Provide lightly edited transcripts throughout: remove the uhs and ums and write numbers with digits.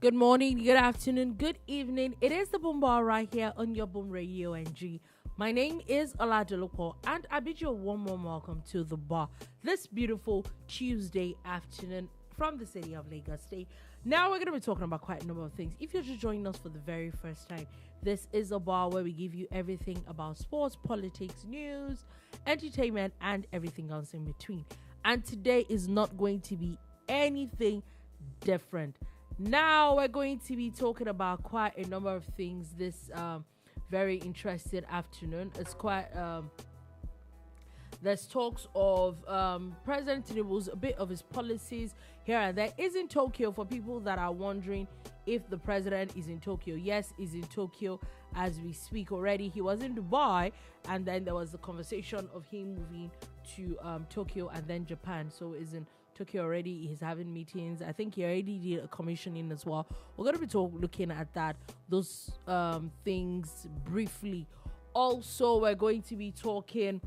Good morning, good afternoon, good evening. It is the Boom Bar right here on your Boom Radio NG. My name is Dolupo, and I bid you a warm welcome to the bar this beautiful Tuesday afternoon from the city of Lagos State. Now we're going to be talking about quite a number of things. If you're just joining us for the very first time, this is a bar where we give you everything about sports, politics, news, entertainment, and everything else in between. And today is not going to be anything different. Now we're going to be talking about quite a number of things this very interesting afternoon. It's quite there's talks of President Tinubu's a bit of his policies here and there. Is in Tokyo for people that are wondering if the president is in Tokyo. Yes, he's in Tokyo as we speak already. He was in Dubai, and then there was the conversation of him moving to Tokyo and then Japan. So is in Tokyo already. He's having meetings. I think he already did a commissioning as well. We're going to be looking at those things briefly. Also, we're going to be talking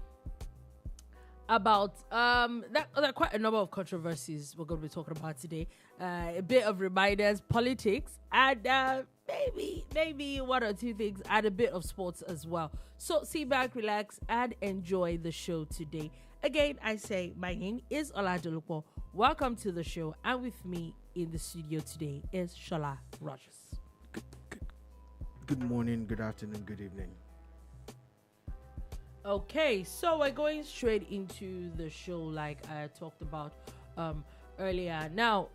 about there are quite a number of controversies we're going to be talking about today. A bit of reminders, politics, and maybe one or two things, and a bit of sports as well. So sit back, relax, and enjoy the show today. Again, I say my name is Dolupo. Welcome to the show, and with me in the studio today is Sola Rogers. Good morning, good afternoon, good evening. Okay, so we're going straight into the show like I talked about earlier. Now,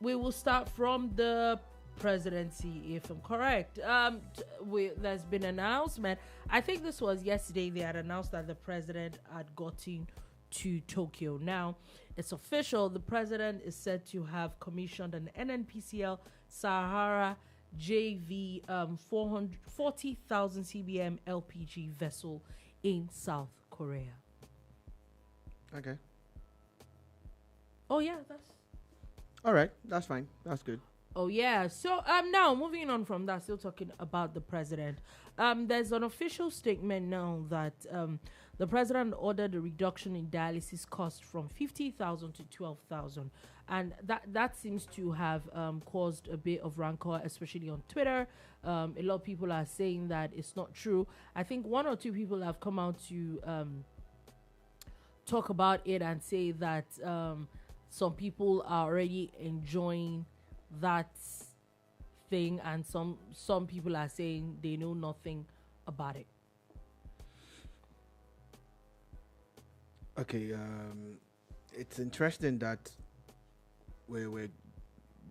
we will start from the presidency, if I'm correct. There's been an announcement. I think this was yesterday. They had announced that the president had gotten to Tokyo. Now, it's official. The president is said to have commissioned an NNPCL Sahara JV 40,000 CBM LPG vessel in South Korea. Okay. Oh yeah, that's all right. That's fine. That's good. Oh yeah. So now moving on from that, still talking about the president. There's an official statement now that the president ordered a reduction in dialysis cost from 50,000 to 12,000, and that seems to have caused a bit of rancor, especially on Twitter. A lot of people are saying that it's not true. I think one or two people have come out to talk about it and say that some people are already enjoying that thing, and some people are saying they know nothing about it. Okay, it's interesting that we're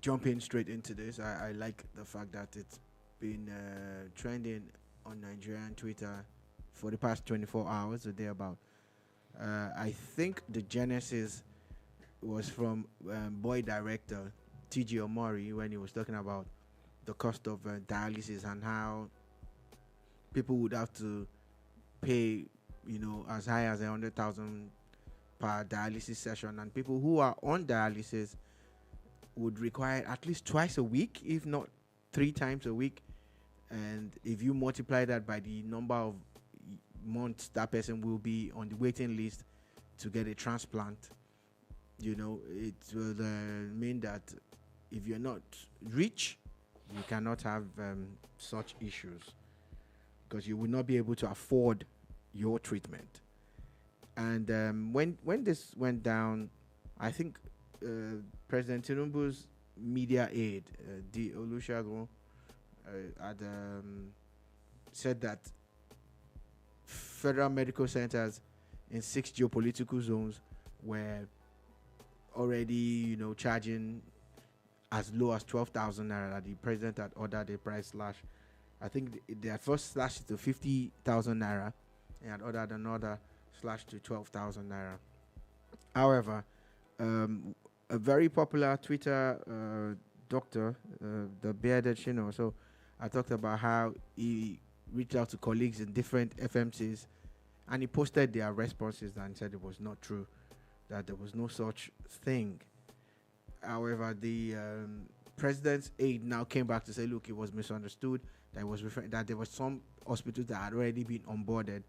jumping straight into this. I like the fact that it's been trending on Nigerian Twitter for the past 24 hours or thereabout. I think the genesis was from boy director T.G. Omori when he was talking about the cost of dialysis and how people would have to pay, as high as 100,000 per dialysis session, and people who are on dialysis would require at least twice a week, if not 3 times a week. And if you multiply that by the number of months that person will be on the waiting list to get a transplant, it will mean that if you're not rich, you cannot have such issues, because you will not be able to afford your treatment. And when this went down, I think President Tinubu's media aide, D. Olusegun, had said that federal medical centers in 6 geopolitical zones were already, charging as low as 12,000 naira. That the president had ordered a price slash. I think they had first slashed to 50,000 naira and had ordered another slash to 12,000 naira. However, a very popular Twitter doctor, the bearded Shino, so I talked about how he reached out to colleagues in different FMCs and he posted their responses and said it was not true, that there was no such thing. However, the president's aide now came back to say, look, it was misunderstood, that it was that there were some hospitals that had already been onboarded,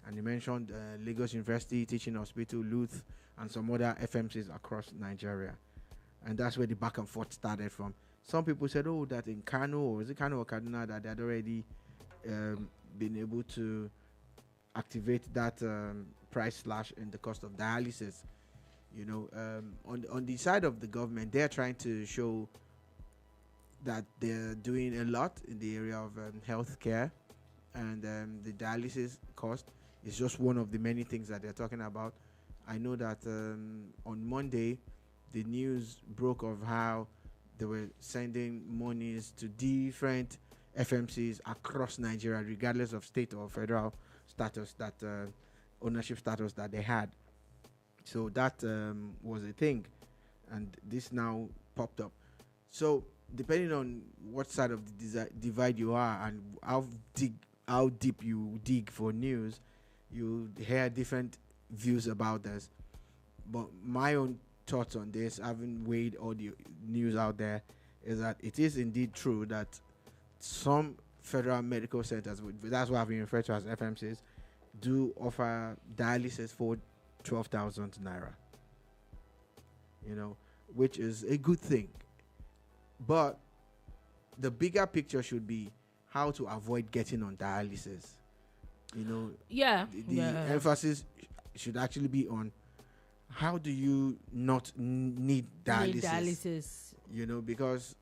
and he mentioned Lagos University Teaching Hospital, Luth, and some other FMCs across Nigeria. And that's where the back and forth started from. Some people said, oh, that in Kano, or is it Kano or Kaduna, that they had already been able to activate that price slash in the cost of dialysis. You know, on the side of the government, they're trying to show that they're doing a lot in the area of healthcare, and the dialysis cost is just one of the many things that they're talking about. I know that on Monday, the news broke of how they were sending monies to different FMCs across Nigeria, regardless of state or federal status, that ownership status that they had. So that was a thing, and this now popped up. So depending on what side of the divide you are and how deep you dig for news, you hear different views about this. But my own thoughts on this, having weighed all the news out there, is that it is indeed true that some federal medical centers, that's what I've been referred to as FMCs, do offer dialysis for 12,000 naira. You know, which is a good thing. But the bigger picture should be how to avoid getting on dialysis. You know, the emphasis should actually be on how do you not need dialysis. You know, because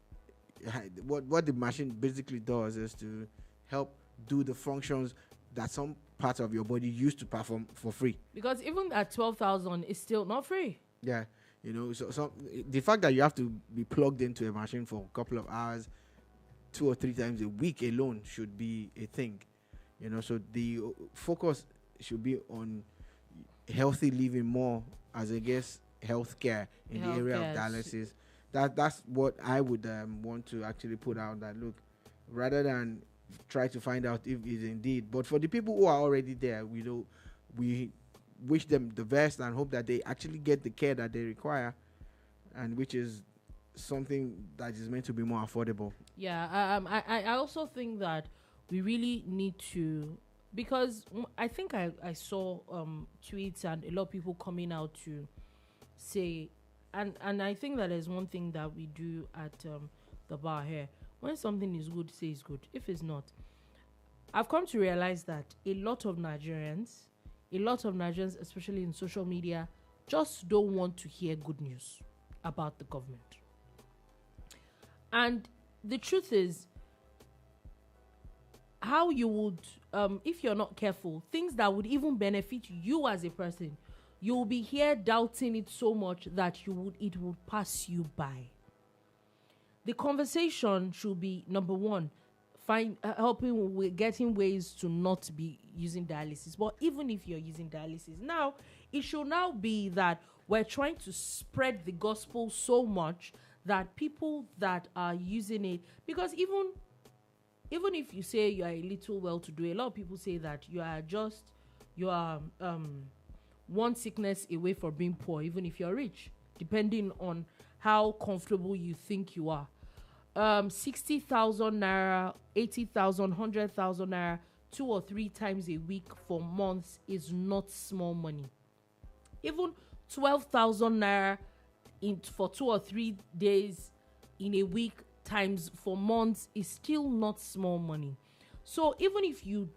what the machine basically does is to help do the functions that some parts of your body used to perform for free. Because even at 12,000, it's still not free. Yeah, you know, so the fact that you have to be plugged into a machine for a couple of hours, 2 or 3 times a week alone should be a thing. You know, so the focus should be on healthy living more as against healthcare in the area of dialysis. That's what I would want to actually put out, that look, rather than try to find out if it's indeed. But for the people who are already there, we wish them the best and hope that they actually get the care that they require, and which is something that is meant to be more affordable. Yeah, I also think that we really need to, because I think I saw tweets and a lot of people coming out to say, and I think that there's one thing that we do at the bar here. When something is good, say it's good. If it's not, I've come to realize that a lot of Nigerians, especially in social media, just don't want to hear good news about the government. And the truth is, how you would, if you're not careful, things that would even benefit you as a person, you will be here doubting it so much that it would pass you by. The conversation should be, number one, helping with getting ways to not be using dialysis. But even if you're using dialysis, now it should now be that we're trying to spread the gospel so much that people that are using it, because even if you say you are a little well-to-do, a lot of people say that you are one sickness away from being poor, even if you're rich, depending on how comfortable you think you are. 60,000 naira, 80,000, 100,000 naira, 2 or 3 times a week for months is not small money. Even 12,000 naira for 2 or 3 days in a week times for months is still not small money. So even if you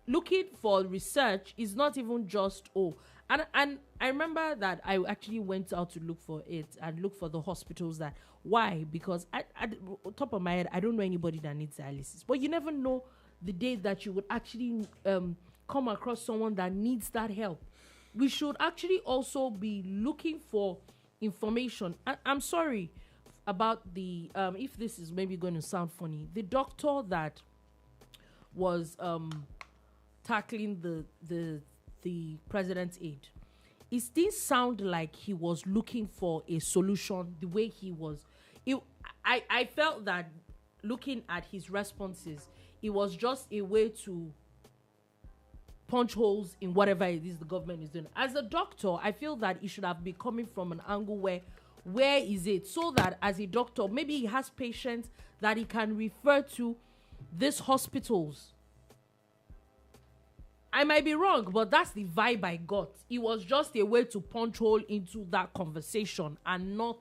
looking for research is not even just and I remember that I actually went out to look for it and look for the hospitals that. Why? Because at top of my head, I don't know anybody that needs dialysis. But you never know the day that you would actually come across someone that needs that help. We should actually also be looking for information. I'm sorry about the if this is maybe going to sound funny, the doctor that was tackling the president's aide, it didn't sound like he was looking for a solution the way he was. I felt that looking at his responses, it was just a way to punch holes in whatever it is the government is doing. As a doctor, I feel that it should have been coming from an angle where is it, so that as a doctor, maybe he has patients that he can refer to these hospitals. I might be wrong, but that's the vibe I got. It was just a way to punch hole into that conversation and not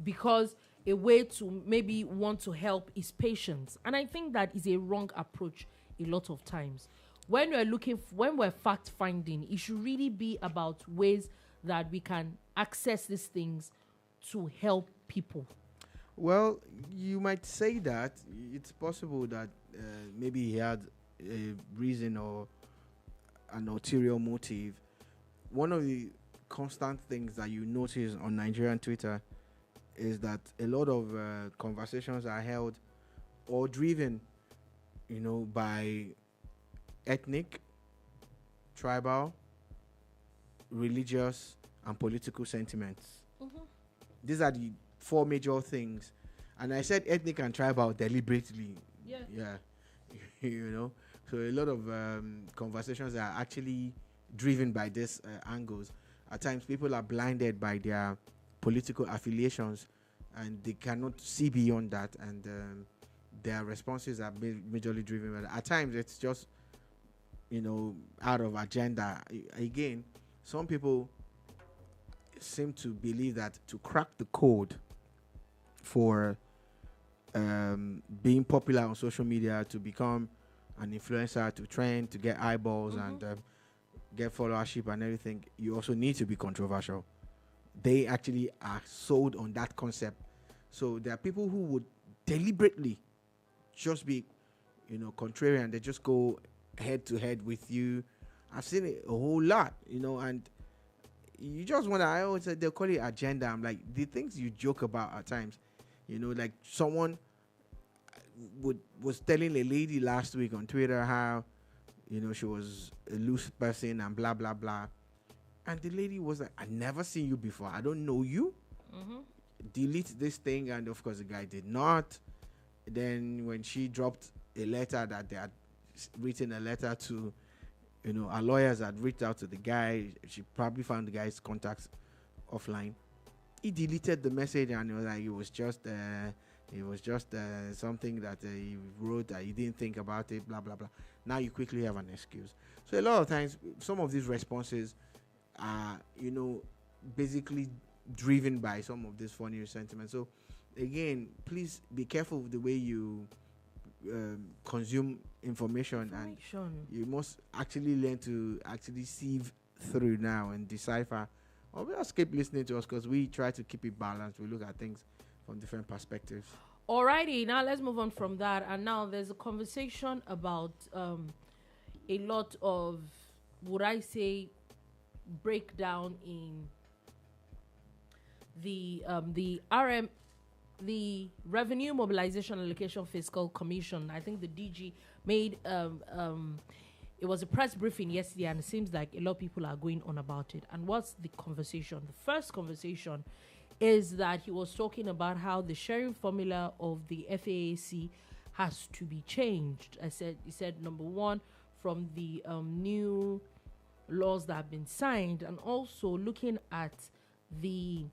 because a way to maybe want to help is patience. And I think that is a wrong approach a lot of times. When when we're fact finding, it should really be about ways that we can access these things to help people. Well, you might say that it's possible that maybe he had a reason or an ulterior motive. One of the constant things that you notice on Nigerian Twitter is that a lot of conversations are held or driven, by ethnic, tribal, religious, and political sentiments. Mm-hmm. These are the four major things. And I said ethnic and tribal deliberately. Yeah. So a lot of conversations are actually driven by these angles. At times, people are blinded by their political affiliations, and they cannot see beyond that, and their responses are majorly driven by that. At times, it's just, out of agenda. Again, some people seem to believe that to crack the code for being popular on social media, to become an influencer, to trend, to get eyeballs, and get followership and everything, you also need to be controversial. They actually are sold on that concept. So there are people who would deliberately just be, contrarian. They just go head to head with you. I've seen it a whole lot, and you just wonder. I always say they call it agenda. I'm like, the things you joke about at times, like someone was telling a lady last week on Twitter how, she was a loose person and blah, blah, blah. And the lady was like, I never seen you before. I don't know you. Mm-hmm. Delete this thing. And of course, the guy did not. Then when she dropped a letter that they had written a letter to, our lawyers had reached out to the guy. She probably found the guy's contacts offline. He deleted the message and it was just something that he wrote that he didn't think about it, blah, blah, blah. Now you quickly have an excuse. So a lot of times, some of these responses are, basically driven by some of this funny sentiments. So again, please be careful with the way you consume information, and you must actually learn to actually sieve through now and decipher. Or we'll just keep listening to us because we try to keep it balanced. We look at things from different perspectives. Alrighty, now let's move on from that. And now there's a conversation about a lot of, would I say, breakdown in the Revenue Mobilization Allocation Fiscal Commission. I think the DG made it was a press briefing yesterday, and it seems like a lot of people are going on about it. And what's the conversation? The first conversation is that he was talking about how the sharing formula of the FAAC has to be changed. He said, number one, from the new laws that have been signed, and also looking at the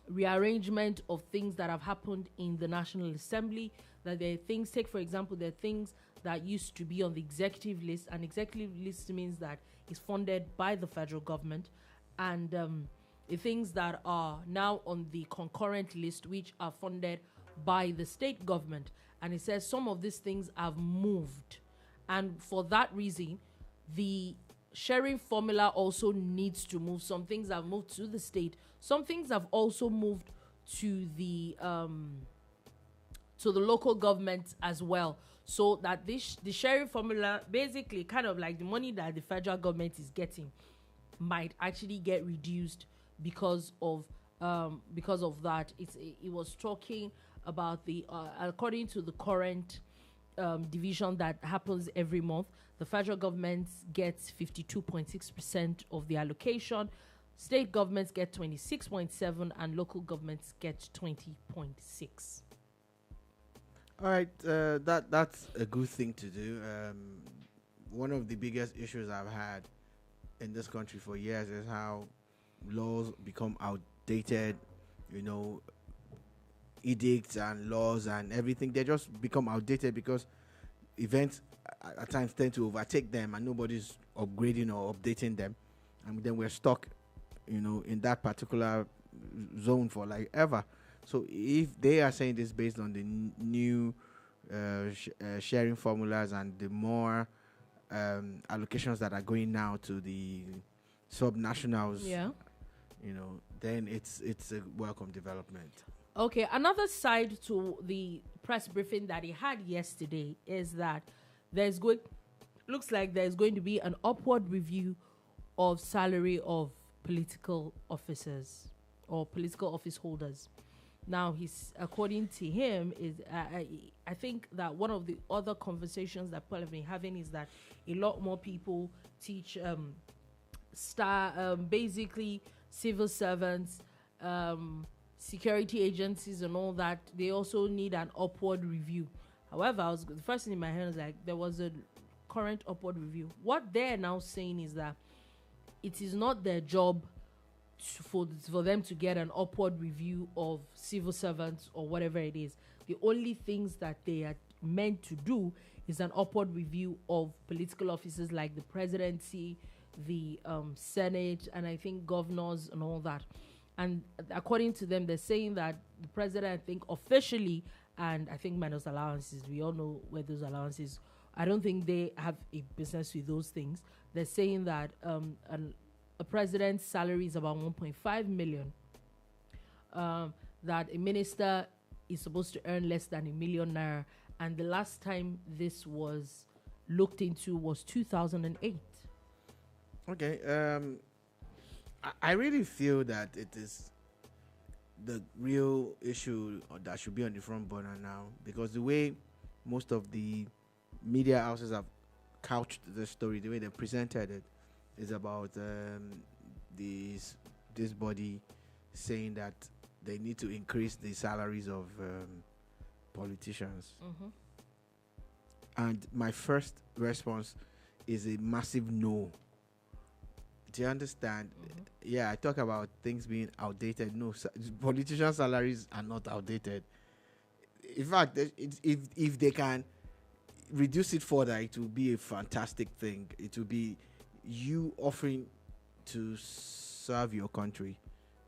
rearrangement of things that have happened in the National Assembly, that there are things, take for example, there are things that used to be on the executive list, and executive list means that it's funded by the federal government, and the things that are now on the concurrent list, which are funded by the state government. And it says some of these things have moved, and for that reason, the sharing formula also needs to move. Some things have moved to the state. Some things have also moved to the local governments as well. So that the sharing formula, basically kind of like the money that the federal government is getting, might actually get reduced because of that. It was talking about the according to the current division that happens every month, the federal government gets 52.6% of the allocation, state governments get 26.7%, and local governments get 20.6%. All right, that's a good thing to do. One of the biggest issues I've had in this country for years is how laws become outdated. Edicts and laws and everything, they just become outdated because events at times tend to overtake them and nobody's upgrading or updating them, and then we're stuck in that particular zone for like ever. So if they are saying this based on the new sharing formulas and the more allocations that are going now to the subnationals, then it's a welcome development. Okay, another side to the press briefing that he had yesterday is that looks like there's going to be an upward review of salary of political officers or political office holders. Now, according to him, I think that one of the other conversations that people have been having is that a lot more people teach basically civil servants, security agencies and all that. They also need an upward review. However, the first thing in my head was like, there was a current upward review. What they're now saying is that it is not their job for them to get an upward review of civil servants or whatever it is. The only things that they are meant to do is an upward review of political officers like the presidency, the Senate, and I think governors and all that. And according to them, they're saying that the president, I think officially, and I think minus allowances, we all know where those allowances, I don't think they have a business with those things. They're saying that a president's salary is about 1.5 million. That a minister is supposed to earn less than $1 million naira. And the last time this was looked into was 2008. Okay. I really feel that it is the real issue that should be on the front burner now, because the way most of the media houses have couched the story, the way they presented it, is about this body saying that they need to increase the salaries of politicians. Mm-hmm. And my first response is a massive no. Do you understand? Mm-hmm. Yeah, I talk about things being outdated. No, politician salaries are not outdated. In fact, if they can reduce it further, it will be a fantastic thing. It will be you offering to serve your country.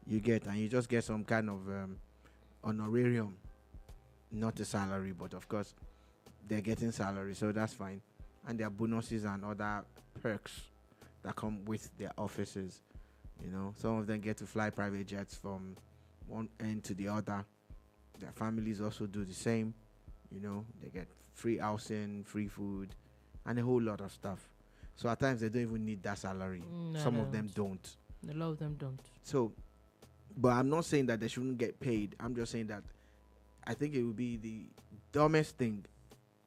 You just get some kind of honorarium, not a salary, but of course they're getting salary, so that's fine. And there are bonuses and other perks that come with their offices. Some of them get to fly private jets from one end to the other. Their families also do the same. They get free housing, free food, and a whole lot of stuff. So at times they don't even need that salary. Some of them don't. A lot of them don't. So, but I'm not saying that they shouldn't get paid. I'm just saying that I think it would be the dumbest thing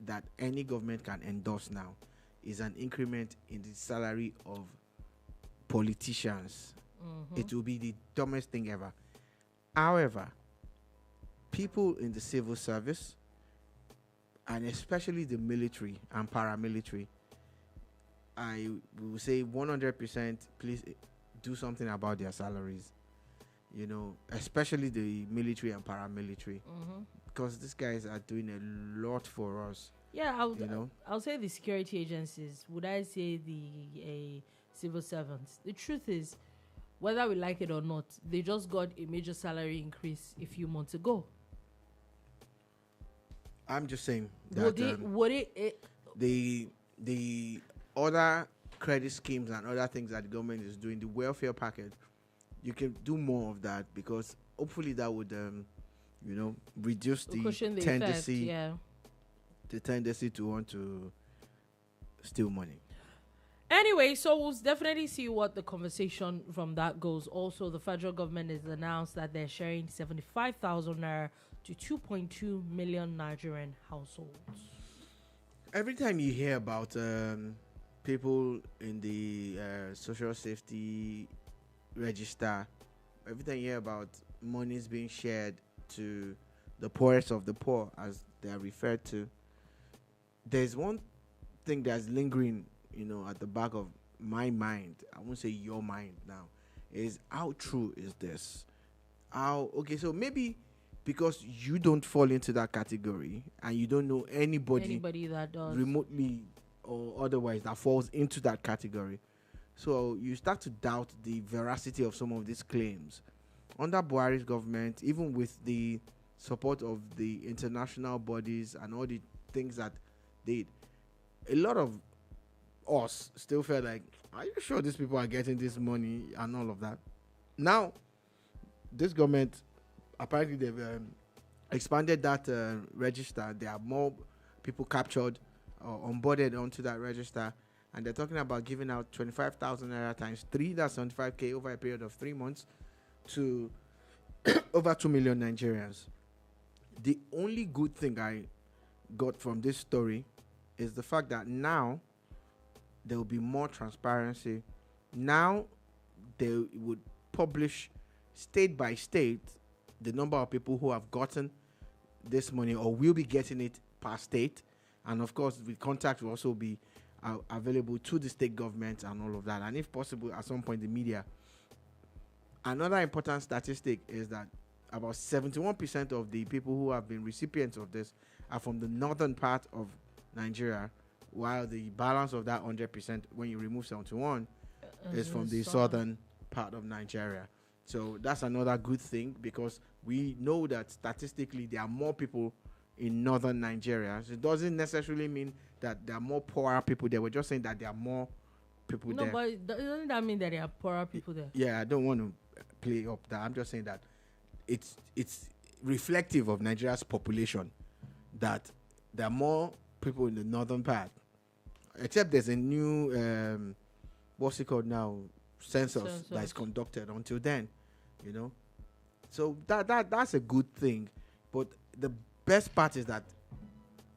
that any government can endorse now is an increment in the salary of politicians. Mm-hmm. It will be the dumbest thing ever. However, people in the civil service, and especially the military and paramilitary, I will say 100%, please do something about their salaries. Especially the military and paramilitary, because these guys are doing a lot for us. Yeah, I'll say the security agencies. Would I say the civil servants? The truth is, whether we like it or not, they just got a major salary increase a few months ago. I'm just saying that the other credit schemes and other things that the government is doing, the welfare package, you can do more of that, because hopefully that would reduce the tendency effect, the tendency to want to steal money. Anyway, so we'll definitely see what the conversation from that goes. Also, the federal government has announced that they're sharing 75,000 naira to 2.2 million Nigerian households. Every time you hear about people in the social safety register, every time you hear about monies being shared to the poorest of the poor, as they are referred to, there's one thing that's lingering, at the back of my mind. I won't say your mind now. Is how true is this? So maybe because you don't fall into that category and you don't know anybody that does remotely or otherwise that falls into that category, so you start to doubt the veracity of some of these claims under Buhari's government, even with the support of the international bodies and all the things that they, a lot of us still felt like, are you sure these people are getting this money and all of that? Now, this government, apparently they've expanded that register. There are more people captured or onboarded onto that register, and they're talking about giving out 25,000 naira times 3, that's 75k over a period of 3 months to over 2 million Nigerians. The only good thing I got from this story is the fact that now there will be more transparency. Now they would publish state by state the number of people who have gotten this money or will be getting it per state, and of course the contact will also be available to the state government and all of that, and if possible at some point the media. Another important statistic is that about 71% of the people who have been recipients of this are from the northern part of Nigeria, while the balance of that 100%, when you remove 71, is from the southern part of Nigeria. So that's another good thing, because we know that statistically there are more people in northern Nigeria. So it doesn't necessarily mean that there are more poorer people there. We're just saying that there are more people there. No, but doesn't that mean that there are poorer people there? Yeah, I don't want to play up that. I'm just saying that it's reflective of Nigeria's population that there are more people in the northern part. Except there's a new what's it called now? Census that is conducted until then, you know. So that's a good thing. But the best part is that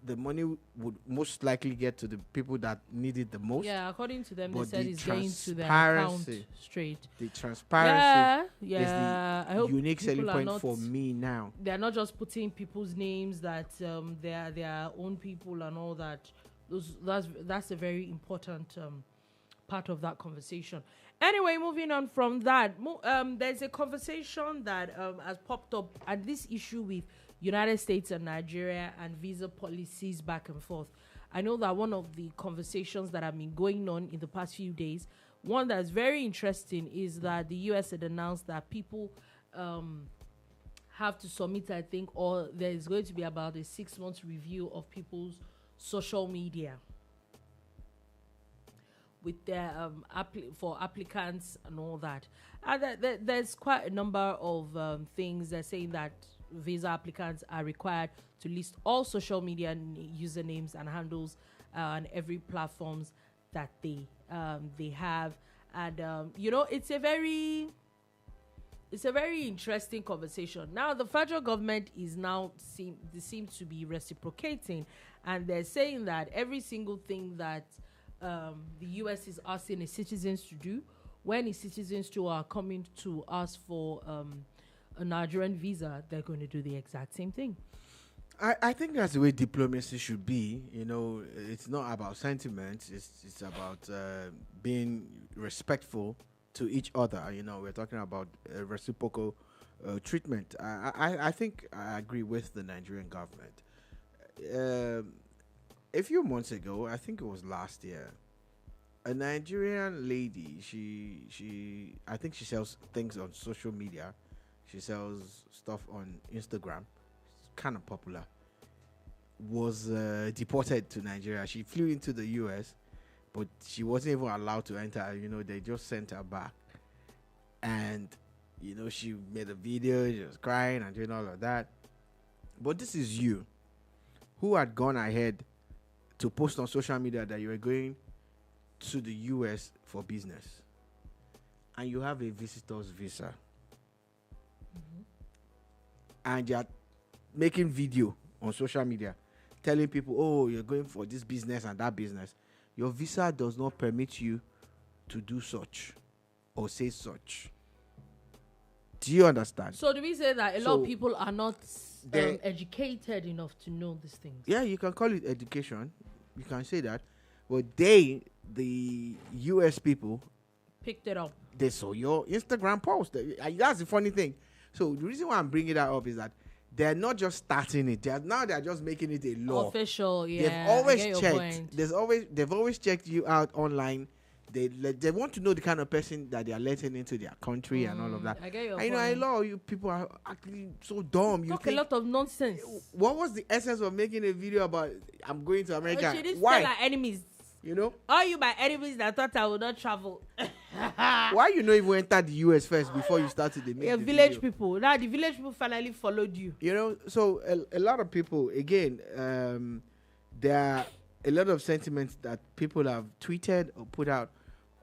the money would most likely get to the people that need it the most. Yeah, according to them, they said it's going to their account straight. The transparency is the unique selling point for me now. They're not just putting people's names that they are their own people and all that. That's a very important part of that conversation. Anyway, moving on from that, there's a conversation that has popped up at this issue with United States and Nigeria and visa policies back and forth. I know that one of the conversations that have been going on in the past few days, one that's very interesting, is that the US had announced that people have to submit, I think, or there is going to be about a 6-month review of people's social media with their for applicants and all that. And there's quite a number of things. They're saying that visa applicants are required to list all social media usernames and handles on every platforms that they have, and it's a very interesting conversation. Now the federal government is now seems to be reciprocating, and they're saying that every single thing that the US is asking its citizens to do, when its citizens too are coming to us for a Nigerian visa, they're going to do the exact same thing. I think that's the way diplomacy should be. You know, it's not about sentiments. It's about being respectful to each other. You know, we're talking about reciprocal treatment. I think I agree with the Nigerian government. A few months ago, I think it was last year, a Nigerian lady, she I think she sells things on social media. She sells stuff on Instagram. It's kind of popular. Was deported to Nigeria. She flew into the US, but she wasn't even allowed to enter. You know, they just sent her back. And, you know, she made a video. She was crying and doing all of that. But this is you, who had gone ahead to post on social media that you were going to the US for business. And you have a visitor's visa. Mm-hmm. And you're making video on social media telling people, oh, you're going for this business and that business. Your visa does not permit you to do such or say such. Do you understand? So do we say that a lot of people are not educated enough to know these things? Yeah, you can call it education. You can say that. But the US people, picked it up. They saw your Instagram post. That's the funny thing. So the reason why I'm bringing that up is that they're not just starting it. They're just making it a law. Official, yeah. They've always checked. They've always checked you out online They want to know the kind of person that they are letting into their country and all of that. I get your I know a lot of you people are actually so dumb. You talk think, a lot of nonsense. what was the essence of making a video about I'm going to America? She didn't Why? tell her enemies. You know? All you my enemies that thought I would not travel. Why you not even enter the US first before you started the Yeah, the village video? people. Now the village people finally followed you. You know, so a lot of people, again, there are a lot of sentiments that people have tweeted or put out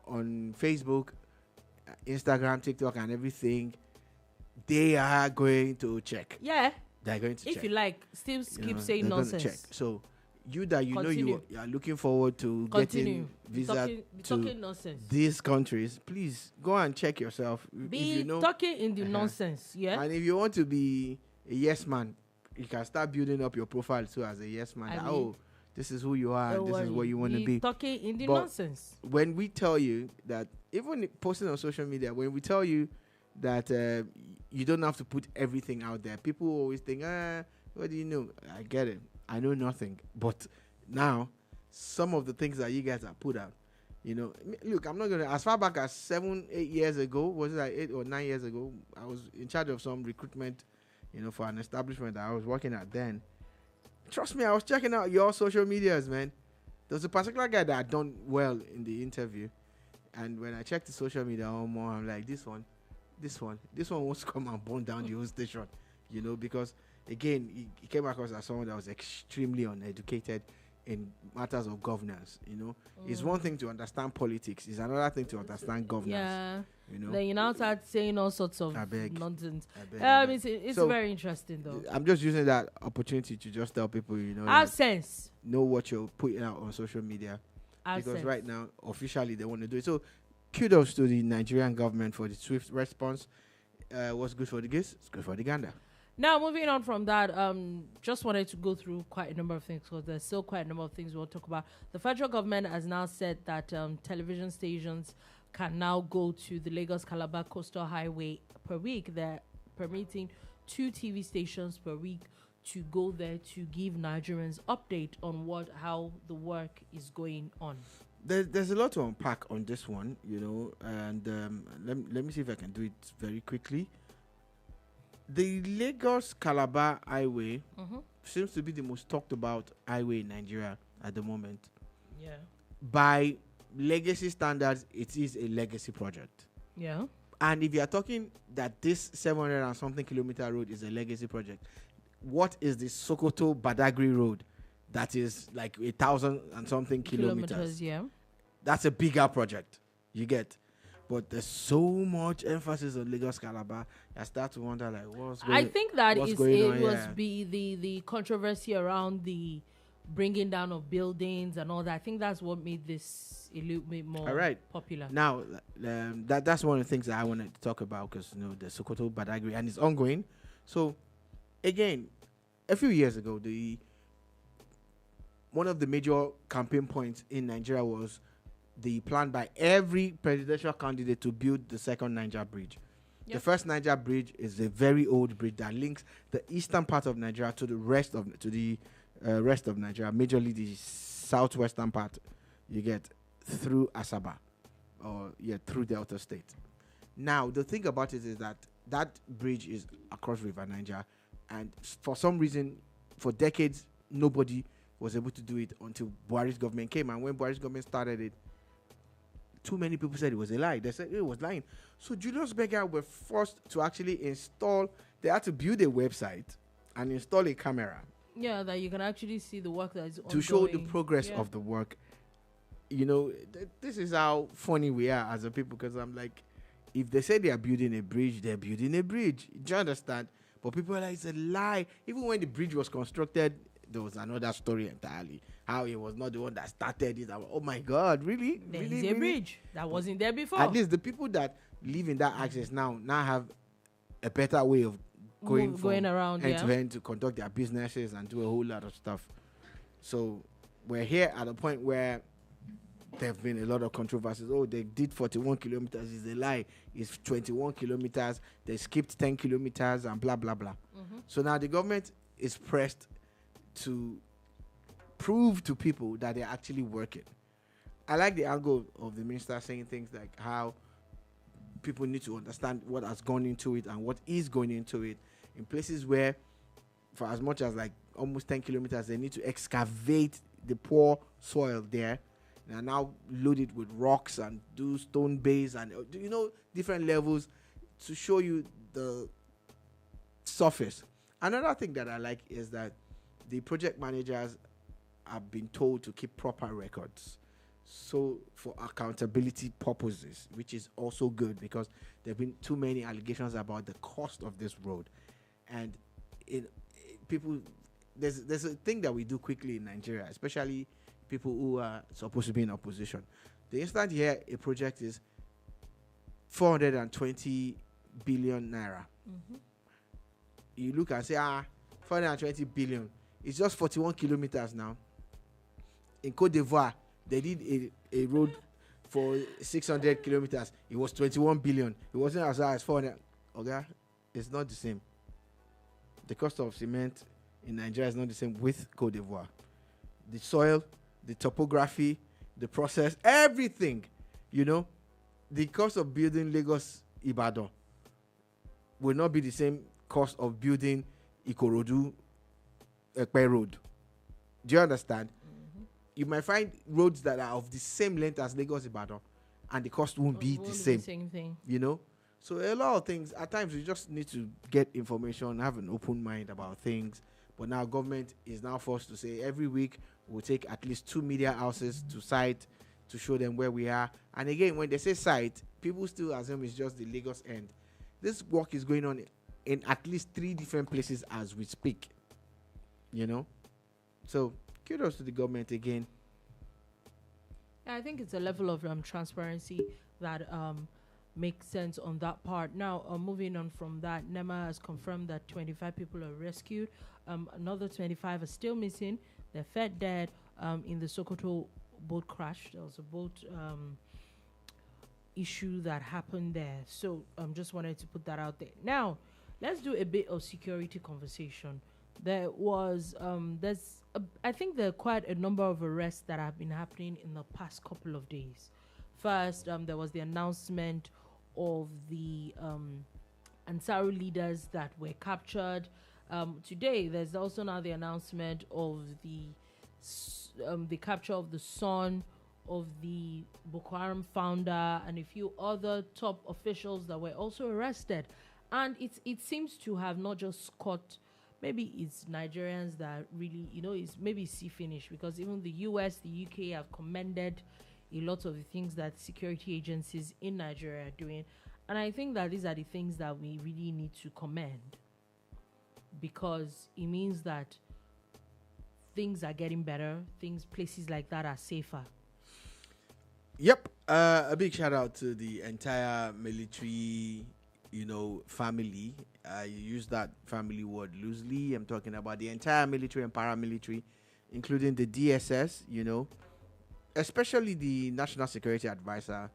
on Facebook, Instagram, TikTok, and everything. They are going to check. Yeah. They're going to check. If you like, still keep know, saying they're gonna nonsense. check. So you that you Continue. know you are looking forward to Continue. getting visa Talking to nonsense. these countries, please go and check yourself. Be if you know, talking in the nonsense. Yeah. and if you want to be a yes man, you can start building up your profile too as a yes man. I That, mean, oh, this is who you are. Don't And this is worry. what you want to be. Talking in the But nonsense. When we tell you that, even posting on social media, when we tell you that you don't have to put everything out there, people always think, what do you know? I get it. I know nothing. But now, some of the things that you guys have put out, you know, look, I'm not going to, as far back as 7-8 years ago, was it like 8 or 9 years ago, I was in charge of some recruitment, you know, for an establishment that I was working at then. Trust me, I was checking out your social medias, man. There was a particular guy that had done well in the interview. And when I checked the social media more, I'm like, this one wants to come and burn down the whole station, you know, because again, he came across as someone that was extremely uneducated in matters of governance, you know. It's one thing to understand politics, it's another thing to understand governance. Yeah. You know. Then you now start saying all sorts of I beg. nonsense. I beg. It's So, very interesting though. I'm just using that opportunity to just tell people, you know, Have that sense. know what you're putting out on social media. Have Because sense. right now, officially, they want to do it. So, kudos to the Nigerian government for the swift response. What's good for the geese? It's good for the gander. Now, moving on from that, just wanted to go through quite a number of things because there's still quite a number of things we'll talk about. The federal government has now said that television stations can now go to the Lagos Calabar Coastal Highway per week. They're permitting 2 TV stations per week to go there to give Nigerians update on how the work is going on. There's a lot to unpack on this one, you know, and let me see if I can do it very quickly. The Lagos Calabar Highway seems to be the most talked about highway in Nigeria at the moment. Yeah. By legacy standards, it is a legacy project. Yeah. And if you are talking that this 700 and something kilometer road is a legacy project, what is the Sokoto Badagry road that is like 1,000 and something kilometers? Yeah. That's a bigger project. You get. But there's so much emphasis on Lagos Calabar. I start to wonder, like, what's going on? I think that what's is going it on was here? the controversy around the bringing down of buildings and all that. I think that's what made this a little bit more All right. popular. Now, that's one of the things that I wanted to talk about because, you know, the Sokoto Badagry, and it's ongoing. So, again, a few years ago, one of the major campaign points in Nigeria was the plan by every presidential candidate to build the second Niger Bridge. Yep. The first Niger Bridge is a very old bridge that links the eastern part of Nigeria to the rest of Nigeria, majorly the southwestern part. You get through Asaba, through Delta State. Now the thing about it is that bridge is across River Niger, and for some reason, for decades, nobody was able to do it until Buhari's government came. And when Buhari's government started it, too many people said it was a lie. They said it was lying. So Julius Berger were forced to actually install, they had to build a website and install a camera. Yeah, that you can actually see the work that is ongoing. To show the progress of the work. You know, this is how funny we are as a people, because I'm like, if they say they are building a bridge, they're building a bridge. Do you understand? But people are like, it's a lie. Even when the bridge was constructed, there was another story entirely. How it was not the one that started it. Oh my God, really? There really, is a really? bridge that wasn't there before. At least the people that live in that access now have a better way of going around end to end to conduct their businesses and do a whole lot of stuff. So we're here at a point where there have been a lot of controversies. Oh, they did 41 kilometers. It's a lie. It's 21 kilometers. They skipped 10 kilometers and blah, blah, blah. So now the government is pressed to prove to people that they're actually working. I like the angle of the minister saying things like how people need to understand what has gone into it and what is going into it in places where, for as much as like almost 10 kilometers, they need to excavate the poor soil there and now load it with rocks and do stone base and different levels to show you the surface. Another thing that I like is that the project managers have been told to keep proper records, so for accountability purposes, which is also good because there have been too many allegations about the cost of this road. And people, there's a thing that we do quickly in Nigeria, especially people who are supposed to be in opposition. The instant you hear a project is 420 billion naira, you look and say, 420 billion. It's just 41 kilometers now. In Cote d'Ivoire, they did a road for 600 kilometers. It was 21 billion. It wasn't as high as 400. Okay, it's not the same. The cost of cement in Nigeria is not the same with Cote d'Ivoire. The soil, the topography, the process, everything, the cost of building Lagos Ibadan will not be the same cost of building Ikorodu Ekpe Road. Do you understand? You might find roads that are of the same length as Lagos Ibadan and the cost won't be the same. Same thing. So a lot of things, at times we just need to get information, have an open mind about things. But now government is now forced to say every week we'll take at least 2 media houses to site to show them where we are. And again, when they say site, people still assume it's just the Lagos end. This work is going on in at least 3 different places as we speak. So kudos to the government again. I think it's a level of transparency that makes sense on that part. Now, moving on from that, NEMA has confirmed that 25 people are rescued. Another 25 are still missing. They're fed dead in the Sokoto boat crash. There was a boat issue that happened there. So just wanted to put that out there. Now, let's do a bit of security conversation. There was, I think there are quite a number of arrests that have been happening in the past couple of days. First, there was the announcement of the Ansaru leaders that were captured. Today, there's also now the announcement of the capture of the son of the Boko Haram founder and a few other top officials that were also arrested. And it seems to have not just caught, maybe it's Nigerians that really, it's maybe see finish, because even the US, the UK have commended a lot of the things that security agencies in Nigeria are doing. And I think that these are the things that we really need to commend, because it means that things are getting better, places like that are safer. Yep. A big shout out to the entire military, family. I use that family word loosely. I'm talking about the entire military and paramilitary, including the DSS, especially the National Security Advisor,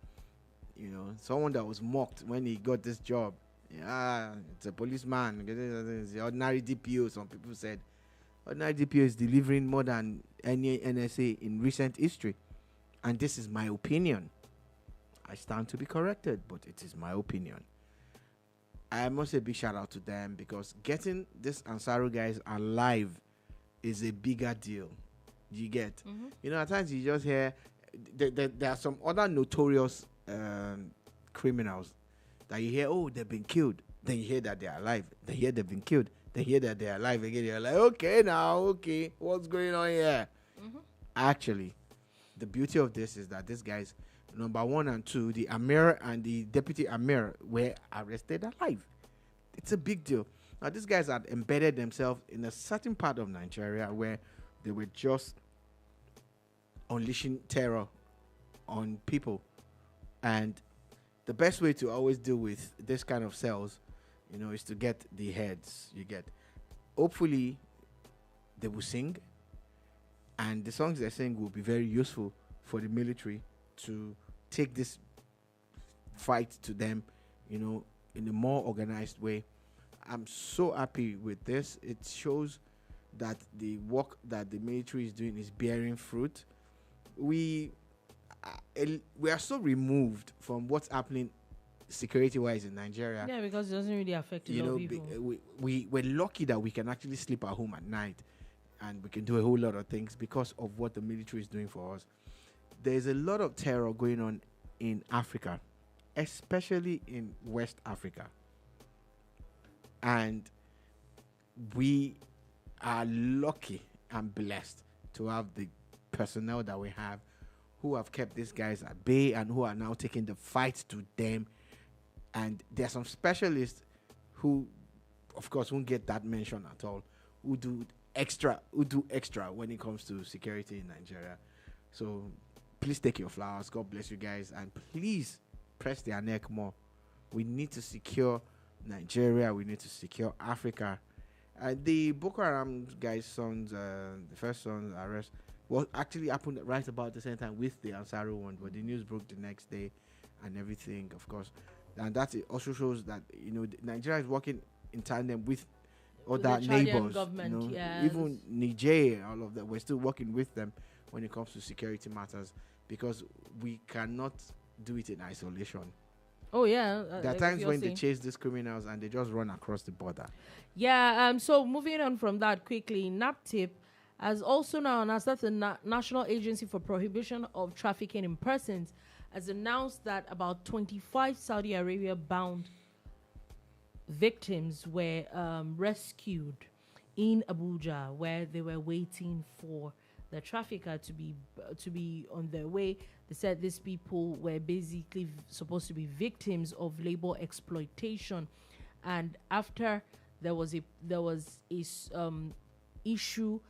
someone that was mocked when he got this job. It's a policeman. It's the ordinary DPO, some people said. Ordinary DPO is delivering more than any NSA in recent history. And this is my opinion. I stand to be corrected, but it is my opinion. I must say a big shout out to them, because getting this Ansaru guys alive is a bigger deal. You get? At times you just hear there are some other notorious criminals that you hear, they've been killed. Then you hear that they're alive. Then you hear they've been killed. Then you hear that they're alive again. You're like, okay, what's going on here? Actually, the beauty of this is that these guys, number 1 and 2, the Amir and the deputy Amir, were arrested alive. It's a big deal. Now, these guys had embedded themselves in a certain part of Nigeria where they were just unleashing terror on people. And the best way to always deal with this kind of cells, is to get the heads. You get. Hopefully, they will sing. And the songs they sing will be very useful for the military to take this fight to them, in a more organized way. I'm so happy with this. It shows that the work that the military is doing is bearing fruit. we are so removed from what's happening security-wise in Nigeria. Yeah, because it doesn't really affect a lot of people. We're lucky that we can actually sleep at home at night, and we can do a whole lot of things because of what the military is doing for us. There's a lot of terror going on in Africa, especially in West Africa. And we are lucky and blessed to have the personnel that we have who have kept these guys at bay and who are now taking the fight to them. And there are some specialists who, of course, won't get that mention at all, who do extra when it comes to security in Nigeria. So please take your flowers. God bless you guys. And please press their neck more. We need to secure Nigeria. We need to secure Africa. The Boko Haram guys' sons, the first son's arrest, actually happened right about the same time with the Ansaru one, but the news broke the next day and everything, of course. And that also shows that, Nigeria is working in tandem with other neighbors. Yes. Even Niger, all of that, we're still working with them when it comes to security matters, because we cannot do it in isolation. Oh, yeah. There are times when they chase these criminals and they just run across the border. Yeah, so moving on from that quickly, NAPTIP has also now announced that the National Agency for Prohibition of Trafficking in Persons has announced that about 25 Saudi Arabia-bound victims were rescued in Abuja, where they were waiting for the trafficker to be on their way. They said these people were basically supposed to be victims of labor exploitation, and after there was a issue,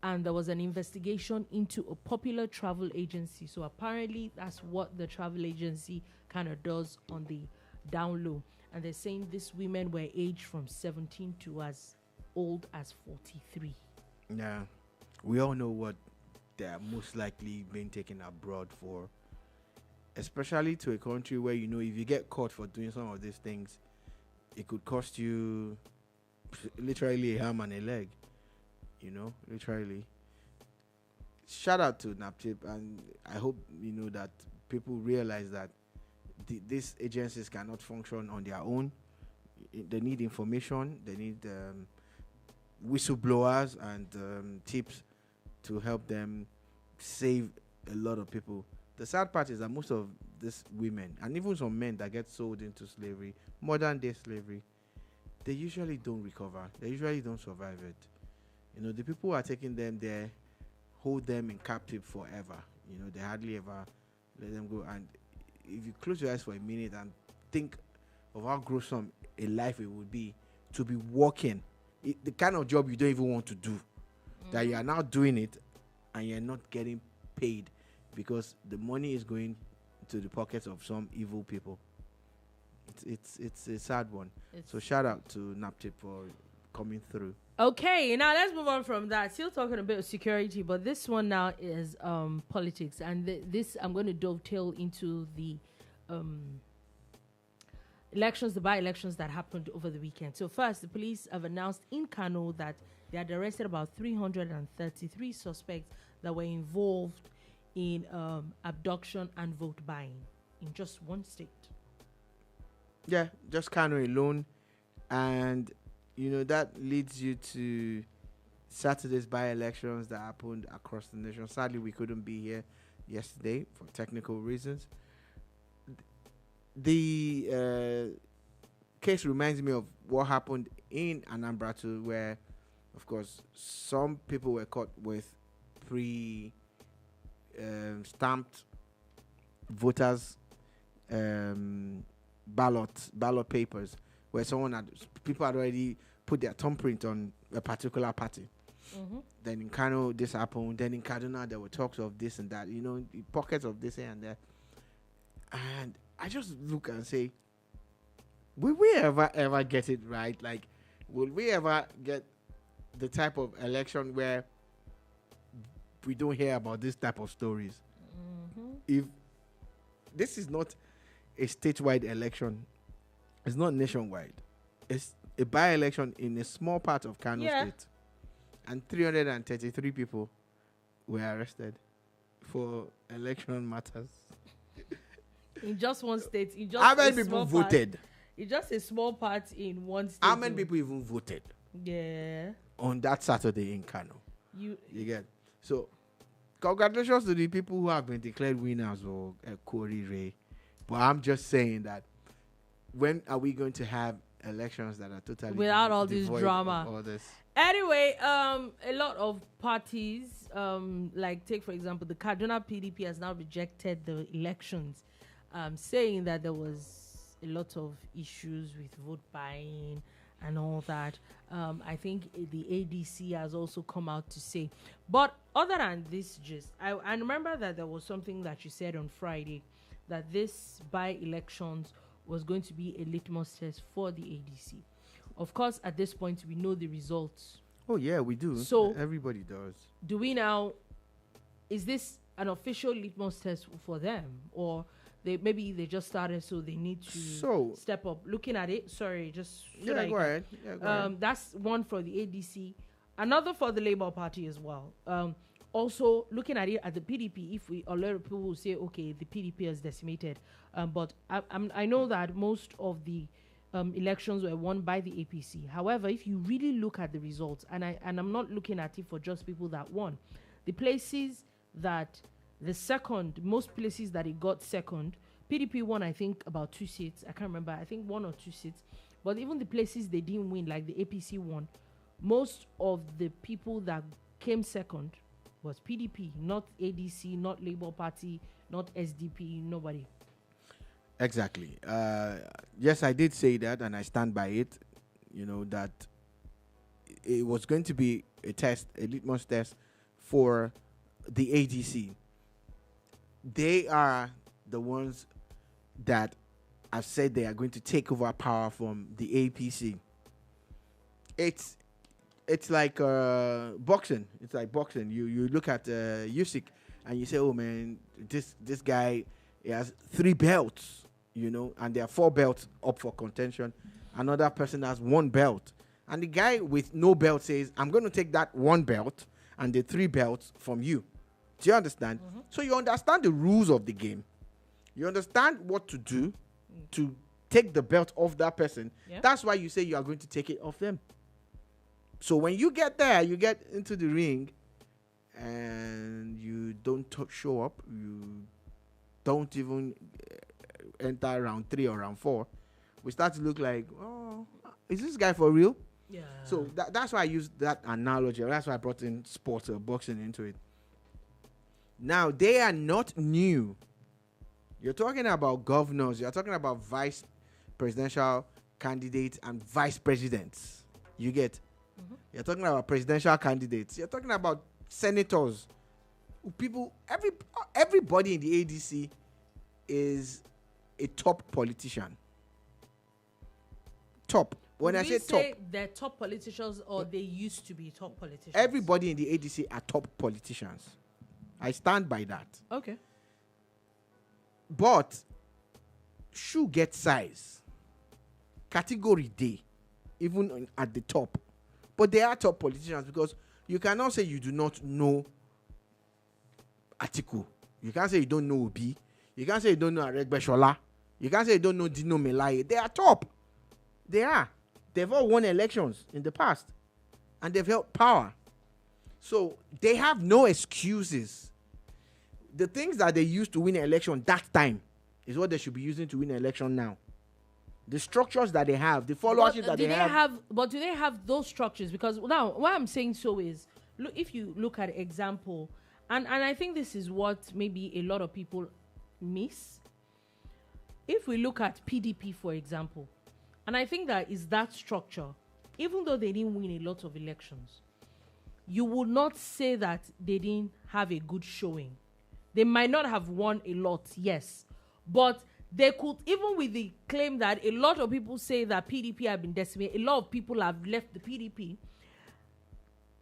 and there was an investigation into a popular travel agency. So apparently that's what the travel agency kind of does on the down low. And they're saying these women were aged from 17 to as old as 43. Yeah, we all know what they're most likely being taken abroad for, especially to a country where, if you get caught for doing some of these things, it could cost you literally a arm and a leg. Literally. Shout out to NAPTIP, and I hope that people realize that these agencies cannot function on their own. They need information, they need whistleblowers and tips to help them save a lot of people. The sad part is that most of these women, and even some men that get sold into slavery, modern day slavery, they usually don't recover. They usually don't survive it. The people who are taking them there hold them in captive forever. They hardly ever let them go. And if you close your eyes for a minute and think of how gruesome a life it would be to be working, the kind of job you don't even want to do, that you are now doing it and you're not getting paid because the money is going to the pockets of some evil people. It's a sad one. So shout out to NAPTIP for coming through. Okay, now let's move on from that. Still talking a bit of security, but this one now is politics, and this I'm going to dovetail into the elections, the by-elections that happened over the weekend. So first, the police have announced in Kano that they had arrested about 333 suspects that were involved in abduction and vote buying in just one state. Yeah, just Kano alone, and that leads you to Saturday's by-elections that happened across the nation. Sadly, we couldn't be here yesterday for technical reasons. The case reminds me of what happened in Anambra too, where, of course, some people were caught with stamped voters' ballot papers, where people had already put their thumbprint on a particular party. Then in Kano, this happened. Then in Kaduna, there were talks of this and that, pockets of this here and there. And I just look and say, will we ever get it right? Like, will we ever get the type of election where we don't hear about this type of stories? If this is not a statewide election, it's not nationwide. It's a by-election in a small part of Kano State. And 333 people were arrested for election matters. In just one state, in just How many people voted? It's just a small part in one state. How many people even voted? Yeah. On that Saturday in Kano. You get. So, congratulations to the people who have been declared winners or Corey Ray. But I'm just saying that when are we going to have elections that are totally without all this drama? All this. Anyway, a lot of parties, like take for example, the Kaduna PDP has now rejected the elections, saying that there was a lot of issues with vote buying and all that. I think the ADC has also come out to say. But other than this gist, I remember that there was something that you said on Friday, that this by-elections was going to be a litmus test for the ADC. Of course, at this point, we know the results. Oh, yeah, we do. So everybody does. Do we now, is this an official litmus test for them? Or maybe they just started, so they need to step up? Looking at it, sorry, just... Go ahead. That's one for the ADC. Another for the Labour Party as well. Also, looking at it at the PDP, if a lot of people will say, okay, the PDP is decimated. But I know that most of the elections were won by the APC. However, if you really look at the results, and I'm not looking at it for just people that won, the places that most places that it got second, PDP won, I think, about 2 seats. I can't remember. I think 1 or 2 seats. But even the places they didn't win, like the APC won, most of the people that came second was PDP, not ADC, not Labour Party, not SDP, nobody. Exactly. Yes, I did say that, and I stand by it. That it was going to be a litmus test for the ADC. They are the ones that have said they are going to take over power from the APC. It's like boxing. It's like boxing. You look at Usyk and you say, oh man, this guy, he has 3 belts, and there are 4 belts up for contention. Another person has 1 belt. And the guy with no belt says, I'm going to take that 1 belt and the 3 belts from you. Do you understand? Mm-hmm. So you understand the rules of the game. You understand what to do to take the belt off that person. Yeah. That's why you say you are going to take it off them. So when you get there, you get into the ring and you don't show up. You don't even enter round 3 or round 4. We start to look like, oh, is this guy for real? Yeah. So that's why I used that analogy. That's why I brought in sports or boxing into it. Now, they are not new. You're talking about governors. You're talking about vice presidential candidates and vice presidents. You get? Mm-hmm. You're talking about presidential candidates. You're talking about senators. People, everybody in the ADC is a top politician. Top. When I say top, they're top politicians, or they used to be top politicians. Everybody in the ADC are top politicians. I stand by that. Okay. But shoe get size. Category D, even at the top. But they are top politicians, because you cannot say you do not know Atiku. You can't say you don't know Obi. You can't say you don't know Aregbesola. You can't say you don't know Dino Melaye. They are top. They are. They've all won elections in the past. And they've held power. So they have no excuses. The things that they used to win an election that time is what they should be using to win an election now. The structures that they have, the followership that they have. But do they have those structures? Because now, why I'm saying so is, look, if you look at example, and I think this is what maybe a lot of people miss. If we look at PDP, for example, and I think that is that structure, even though they didn't win a lot of elections, you would not say that they didn't have a good showing. They might not have won a lot, yes, but they could, even with the claim that a lot of people say that PDP have been decimated, a lot of people have left the PDP,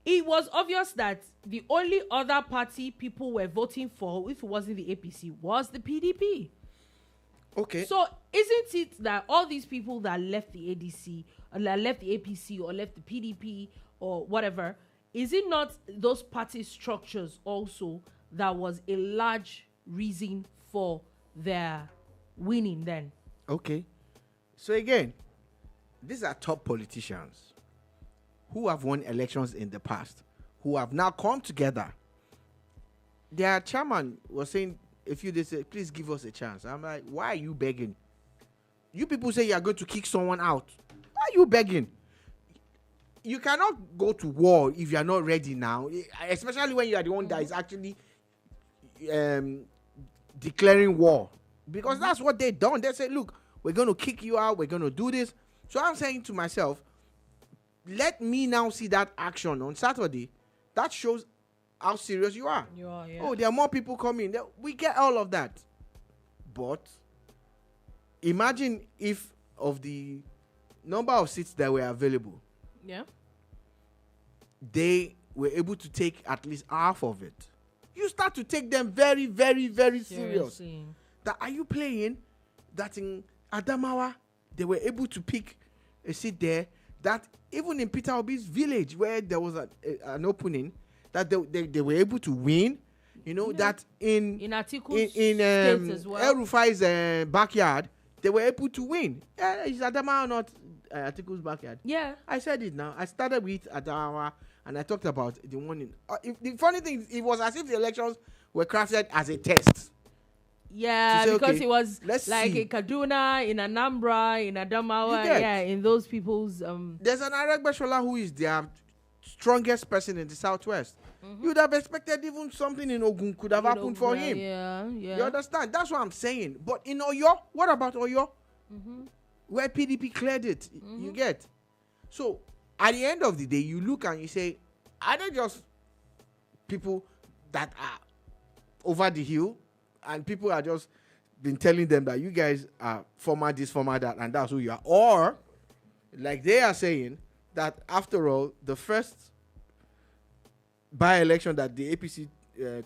it was obvious that the only other party people were voting for, if it wasn't the APC, was the PDP. Okay. So isn't it that all these people that left the ADC, or that left the APC, or left the PDP, or whatever, is it not those party structures also that was a large reason for their winning then. Okay. So again, these are top politicians who have won elections in the past, who have now come together. Their chairman was saying a few days ago, please give us a chance. I'm like, why are you begging? You people say you are going to kick someone out. Why are you begging? You cannot go to war if you are not ready now, especially when you are the one that is actually declaring war. Because that's what they done. They said, look, we're going to kick you out. We're going to do this. So I'm saying to myself, let me now see that action on Saturday. That shows how serious you are. You are, yeah. Oh, there are more people coming. We get all of that. But imagine if of the number of seats that were available, Yeah. they were able to take at least half of it. You start to take them very, very, very serious. Seriously. That are you playing that in Adamawa, they were able to pick a seat there, that even in Peter Obi's village where there was an opening, that they were able to win, you know, that in Atiku's in states as well. El Rufai's backyard, they were able to win. Is Adamawa not Atiku's backyard? Yeah. I said it now. I started with Adamawa and I talked about the one in. The funny thing is, it was as if the elections were crafted as a test. Yeah, say, because okay, it was let's like see. in Kaduna, in Anambra, in Adamawa, You get. yeah, in those people's There's an Aregbeshola who is their strongest person in the southwest. You would have expected even something in Ogun could have happened for him. Yeah, yeah. You understand? That's what I'm saying. But in Oyo, what about Oyo? Where PDP cleared it, you get. So at the end of the day, you look and you say, are they just people that are over the hill, and people are just been telling them that you guys are former this, former that, and that's who you are? Or like they are saying that after all, the first by-election that the APC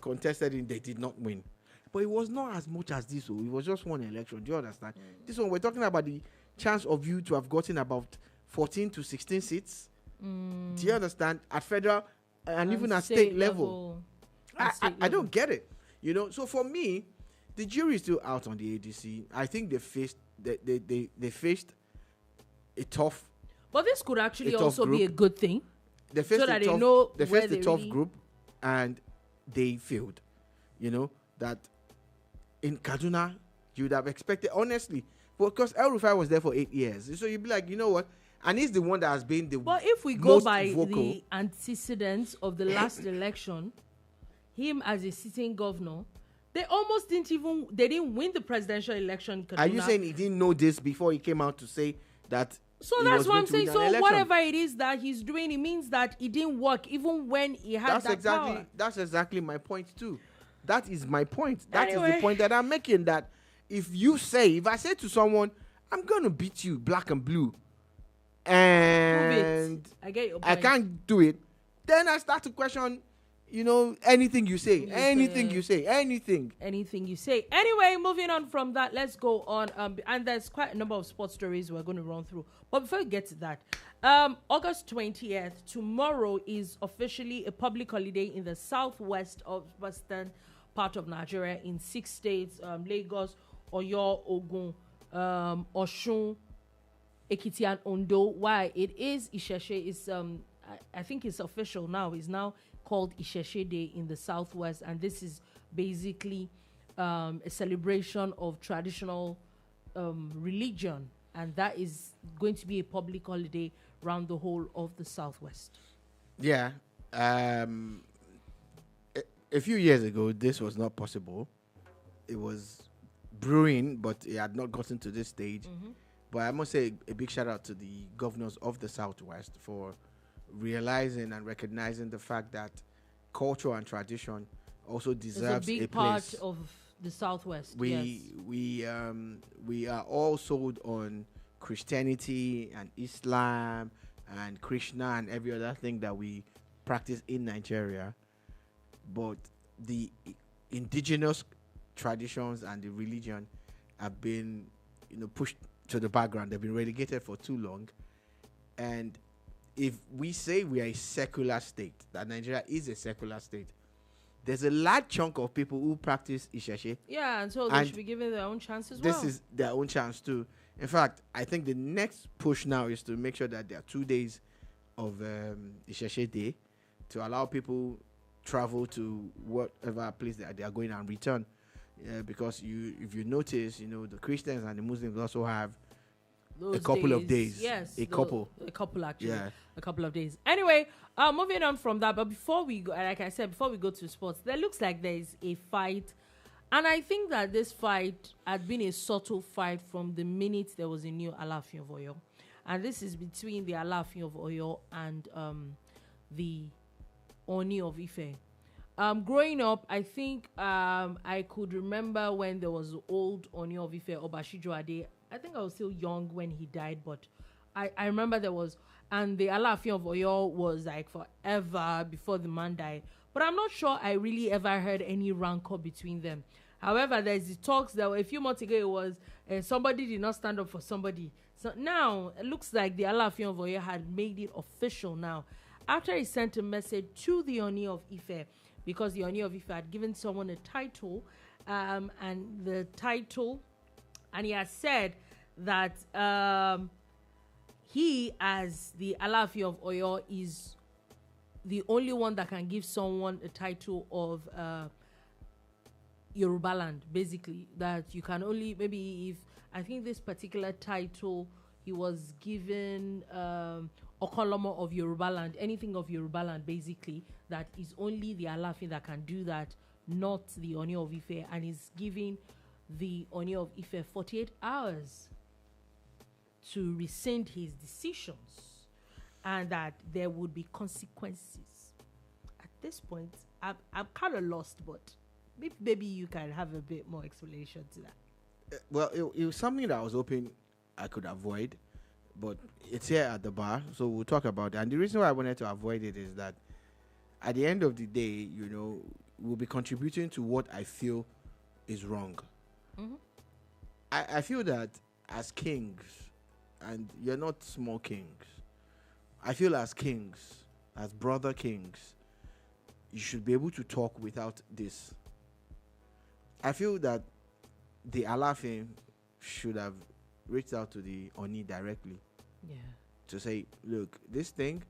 contested in, they did not win. But it was not as much as this. It was just one election. Do you understand? This one, we're talking about the chance of you to have gotten about 14 to 16 seats. Do you understand? At federal and even at state level. I don't get it. You know, so for me, the jury is still out on the ADC. I think they faced a tough. But this could actually a tough also be group. a good thing. They faced So a that they tough, know they where faced a they tough really- group, and they failed. You know that in Kaduna you would have expected, honestly, because El Rufai was there for 8 years. So you'd be like, you know what? And he's the one that has been the But if we go most by vocal. the antecedents of the last election, him as a sitting governor, they almost they didn't win the presidential election in Kaduna. Are you saying he didn't know this before he came out to say that? So he that's was what going I'm to win saying. an So election? whatever it is that he's doing, it means that it didn't work even when he had power. That's exactly my point too. That is my point. That is Anyway. the point that I'm making. That if I say to someone, I'm going to beat you black and blue, and I get your I point. can't do it, then I start to question, you know, anything you say, anything you say. Anything you say. Anyway, moving on from that, let's go on. And there's quite a number of sports stories we're going to run through. But before we get to that, August 20th, tomorrow is officially a public holiday in the southwest of western part of Nigeria in 6 states: Lagos, Oyo, Ogun, Oshun, Ekiti, and Ondo. Why it is Isese is I think it's official now. It's now called Isese Day in the southwest, and this is basically a celebration of traditional religion, and that is going to be a public holiday around the whole of the southwest. Yeah. A few years ago, this was not possible. It was brewing, but it had not gotten to this stage. But I must say a big shout out to the governors of the Southwest for realizing and recognizing the fact that culture and tradition also deserves It's a big part place. of the southwest. We are all sold on Christianity and Islam and Krishna and every other thing that we practice in Nigeria, but the indigenous traditions and the religion have been, pushed to the background. They've been relegated for too long. And if we say we are a secular state, that Nigeria is a secular state, there's a large chunk of people who practice Isese. Yeah, and so they should be given their own chance as well. This is their own chance too. In fact, I think the next push now is to make sure that there are 2 days of Isese Day to allow people travel to whatever place they are going and return. Because if you notice, the Christians and the Muslims also have a couple of days. Yes. A couple actually. Yeah. A couple of days. Anyway, moving on from that, but before we go, like I said, before we go to sports, there looks like there is a fight. And I think that this fight had been a subtle fight from the minute there was a new Alaafin of Oyo. And this is between the Alaafin of Oyo and the Oni of Ife. Growing up, I think I could remember when there was old Oni of Ife, Obashijo Ade. I think I was still young when he died, but I remember there was, and the Alaafin of Oyo was like forever before the man died. But I'm not sure I really ever heard any rancor between them. However, there's the talks that a few months ago it was somebody did not stand up for somebody. So now it looks like the Alaafin of Oyo had made it official now after he sent a message to the Oni of Ife, because the Oni of Ife had given someone a title, and he has said that he, as the Alaafin of Oyo, is the only one that can give someone a title of Yoruba land, basically. That you can only, maybe if, I think this particular title, he was given Okolomo of Yoruba land, anything of Yoruba land, basically, that is only the Alaafin that can do that, not the Oni of Ife, and is giving the Oni of Ife 48 hours to rescind his decisions, and that there would be consequences. At this point, I'm kind of lost, but maybe you can have a bit more explanation to that. Well, it was something that I was hoping I could avoid, but it's here at the bar, so we'll talk about it. And the reason why I wanted to avoid it is that at the end of the day, we'll be contributing to what I feel is wrong. Mm-hmm. I feel that as kings, and you're not small kings, I feel as kings, as brother kings, you should be able to talk without this. I feel that the Alaafin should have reached out to the Oni directly. Yeah. To say, look, this thing,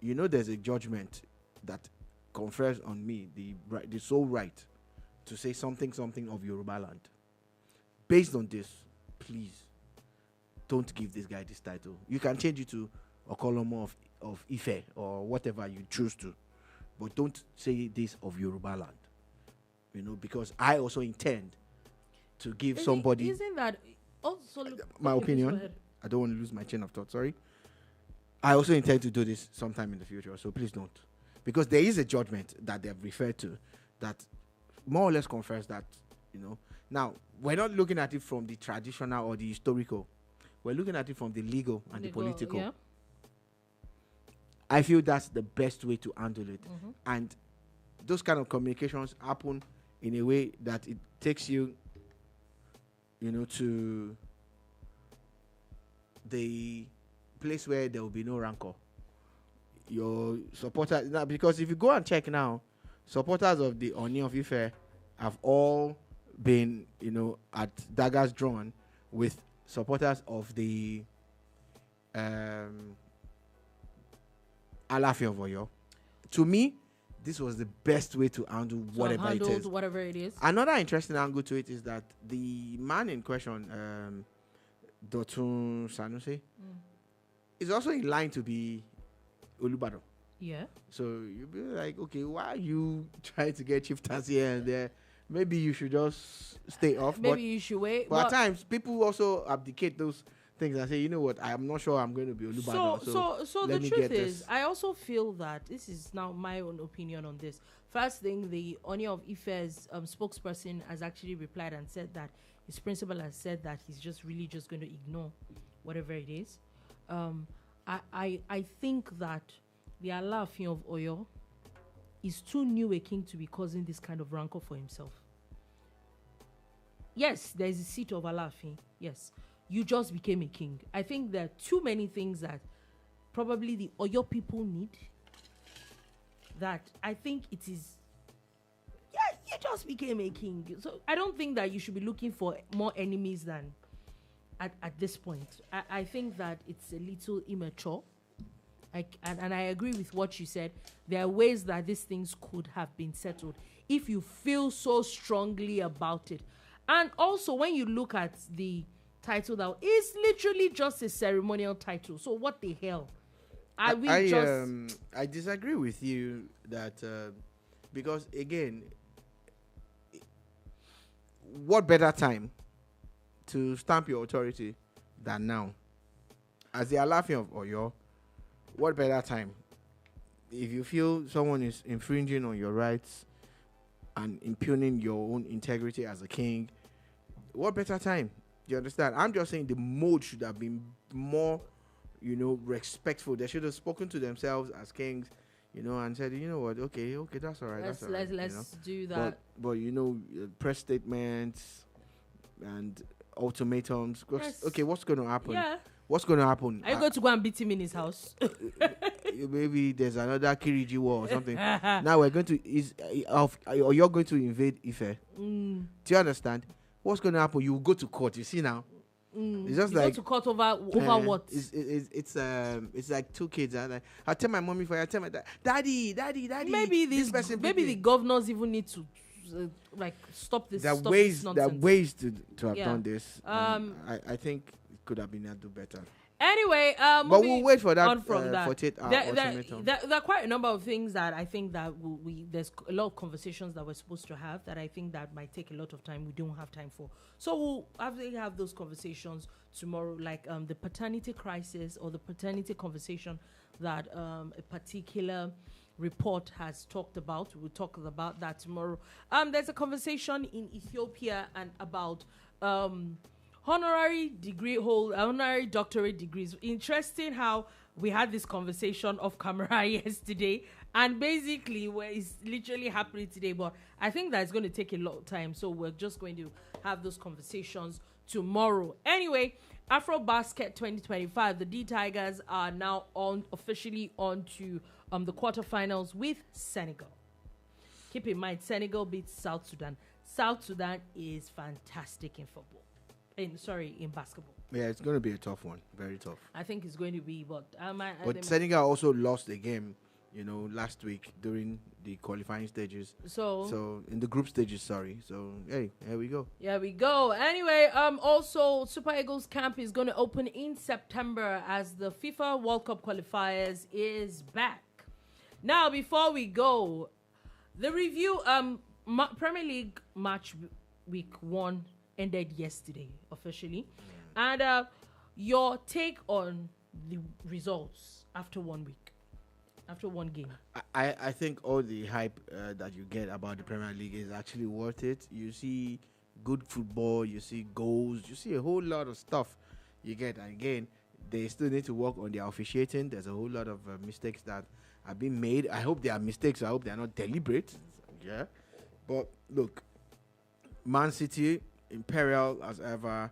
there's a judgment that confers on me the sole right to say something of Yoruba land. Based on this, please don't give this guy this title. You can change it to Okolomo of Ife or whatever you choose to, but don't say this of Yoruba land. Because I also intend to give somebody. Isn't that also my opinion? I don't want to lose my chain of thought. Sorry. I also intend to do this sometime in the future, so please don't, because there is a judgment that they've referred to that more or less confers that Now, we're not looking at it from the traditional or the historical. We're looking at it from the legal and the political. Yeah. I feel that's the best way to handle it. Mm-hmm. And those kind of communications happen in a way that it takes you, to the place where there will be no rancor. Your supporters, now, because if you go and check now, supporters of the Oni of Ife have all been, at daggers drawn with supporters of the Alaafin of Oyo. To me, this was the best way to handle whatever it is. Another interesting angle to it is that the man in question, Dotun Sanusi, is also in line to be Olubado. Yeah. So you'll be like, okay, why are you trying to get chieftains here and there? Maybe you should just stay off. Maybe you should wait. But at times, people also abdicate those things and say, you know what, I'm not sure I'm going to be Olubado. So the truth is, I also feel that this is now my own opinion on this. First thing, the Oni of Ife's spokesperson has actually replied and said that his principal has said that he's just really just going to ignore whatever it is. I think that the Alaafin of Oyo is too new a king to be causing this kind of rancor for himself. Yes, there is a seat of Alaafin. Yes, you just became a king. I think there are too many things that probably the Oyo people need, that I think it is you just became a king. So I don't think that you should be looking for more enemies than at this point. I think that it's a little immature. And I agree with what you said. There are ways that these things could have been settled if you feel so strongly about it. And also, when you look at the title now, it's literally just a ceremonial title. So what the hell? I disagree with you that because again, what better time to stamp your authority than now? As they are laughing of Oyo, what better time? If you feel someone is infringing on your rights and impugning your own integrity as a king, what better time? You understand? I'm just saying the mode should have been more, respectful. They should have spoken to themselves as kings, and said, you know what, okay, that's all right. Let's do that. But press statements and ultimatums. Yes. Okay, what's going to happen? Yeah. What's going to happen? Are you going to go and beat him in his house? Maybe there's another Kiriji war or something. Now we're going to or you're going to invade Ife. Do you understand? What's going to happen? You will go to court. You see now. It's just go to court over what? It's like two kids. I tell my mommy I tell my dad, daddy. Maybe the governors even need to stop this. There are ways to have done this. I think it could have been do better. Anyway, but we'll wait for that. From that. 48 hour there are quite a number of things that I think that there's a lot of conversations that we're supposed to have that I think that might take a lot of time. We don't have time for. So we'll have those conversations tomorrow, like the paternity crisis or the paternity conversation that a particular report has talked about. We'll talk about that tomorrow. There's a conversation in Ethiopia and about honorary doctorate degrees. Interesting how we had this conversation off camera yesterday, and basically it's literally happening today. But I think that's going to take a lot of time, so we're just going to have those conversations tomorrow. Anyway, AfroBasket 2025, the D Tigers are now officially on to the quarterfinals with Senegal. Keep in mind, Senegal beats South Sudan. South Sudan is fantastic in football. In basketball. Yeah, it's going to be a tough one. Very tough. I think it's going to be, but Senegal also lost a game, last week during the qualifying stages. So in the group stages, sorry. So hey, here we go. Yeah, we go. Anyway, also Super Eagles camp is going to open in September as the FIFA World Cup qualifiers is back. Now, before we go, the review Premier League match week 1 ended yesterday officially, and your take on the results after 1 week, after one game. I think all the hype that you get about the Premier League is actually worth it. You see good football, you see goals, you see a whole lot of stuff you get. And again, they still need to work on their officiating. There's a whole lot of mistakes that are being made. I hope they are mistakes. I hope they are not deliberate. Yeah, but look, Man City, Imperial as ever.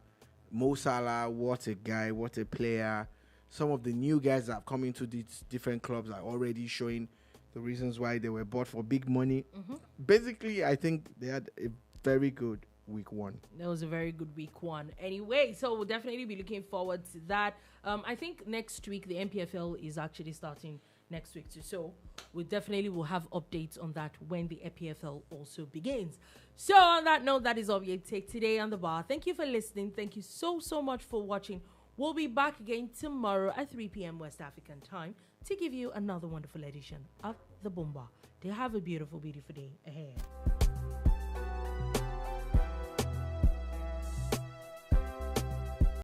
Mo Salah, what a guy, what a player. Some of the new guys that have come into these different clubs are already showing the reasons why they were bought for big money. Basically, I think they had a very good week 1. That was a very good week 1. Anyway, so we'll definitely be looking forward to that. I think next week the NPFL is actually starting next week too. So we definitely will have updates on that when the EPFL also begins. So on that note, that is all we take today on The Bar. Thank you for listening. Thank you so much for watching. We'll be back again tomorrow at 3 p.m. West African time to give you another wonderful edition of The Boomba. Do have a beautiful, beautiful day ahead.